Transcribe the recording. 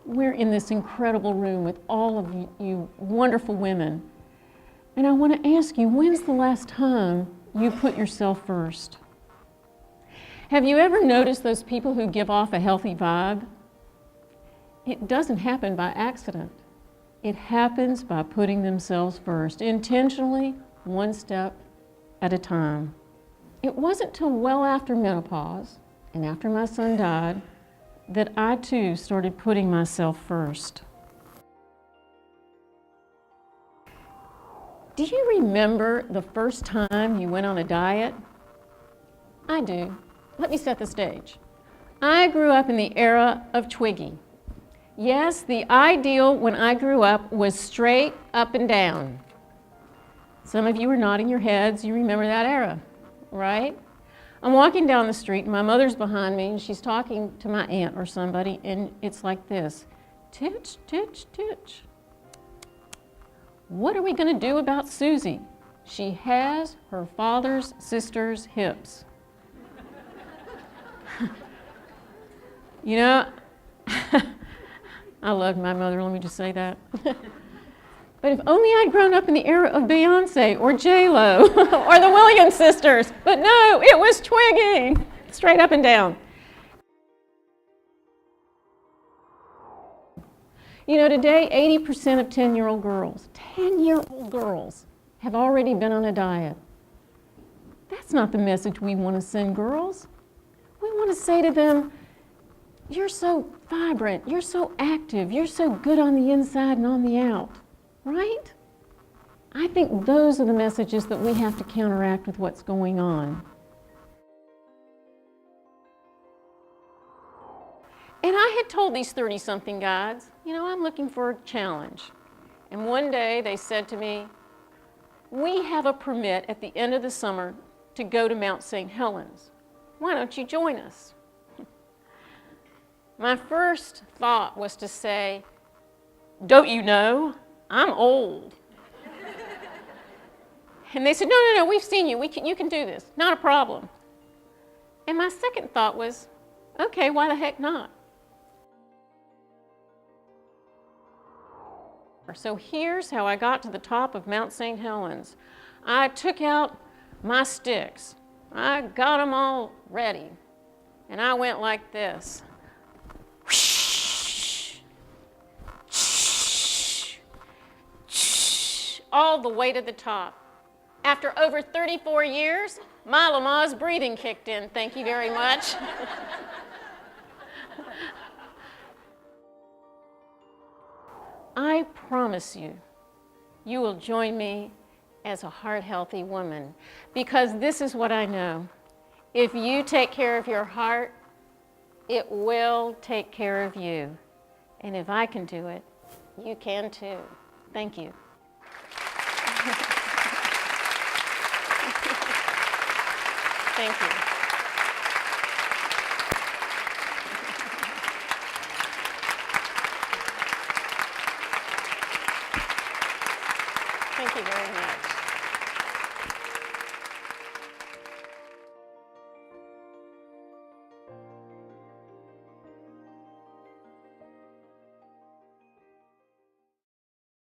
we're in this incredible room with all of you wonderful women. And I want to ask you, when's the last time you put yourself first? Have you ever noticed those people who give off a healthy vibe? It doesn't happen by accident. It happens by putting themselves first, intentionally, one step at a time. It wasn't till well after menopause and after my son died that I too started putting myself first. Do you remember the first time you went on a diet? I do. Let me set the stage. I grew up in the era of Twiggy. Yes, the ideal when I grew up was straight up and down. Some of you are nodding your heads, you remember that era, right? I'm walking down the street and my mother's behind me and she's talking to my aunt or somebody and it's like this, titch, titch, titch. What are we going to do about Susie? She has her father's sister's hips. You know, I loved my mother, let me just say that. But if only I'd grown up in the era of Beyonce or J-Lo or the Williams sisters. But no, it was Twiggy, straight up and down. You know, today 80% of 10-year-old girls have already been on a diet. That's not the message we want to send girls. We want to say to them, you're so vibrant, you're so active, you're so good on the inside and on the out, right? I think those are the messages that we have to counteract with what's going on. And I had told these 30-something guys, you know, I'm looking for a challenge. And one day they said to me, we have a permit at the end of the summer to go to Mount St. Helens. Why don't you join us? My first thought was to say, don't you know, I'm old. And they said, no, we've seen you, you can do this, not a problem. And my second thought was, okay, why the heck not? So here's how I got to the top of Mount St. Helens. I took out my sticks. I got them all ready. And I went like this. All the way to the top. After over 34 years, my Lamaze breathing kicked in. Thank you very much. I promise you, you will join me as a heart-healthy woman, because this is what I know. If you take care of your heart, it will take care of you. And if I can do it, you can too. Thank you. Thank you. Thank you very much.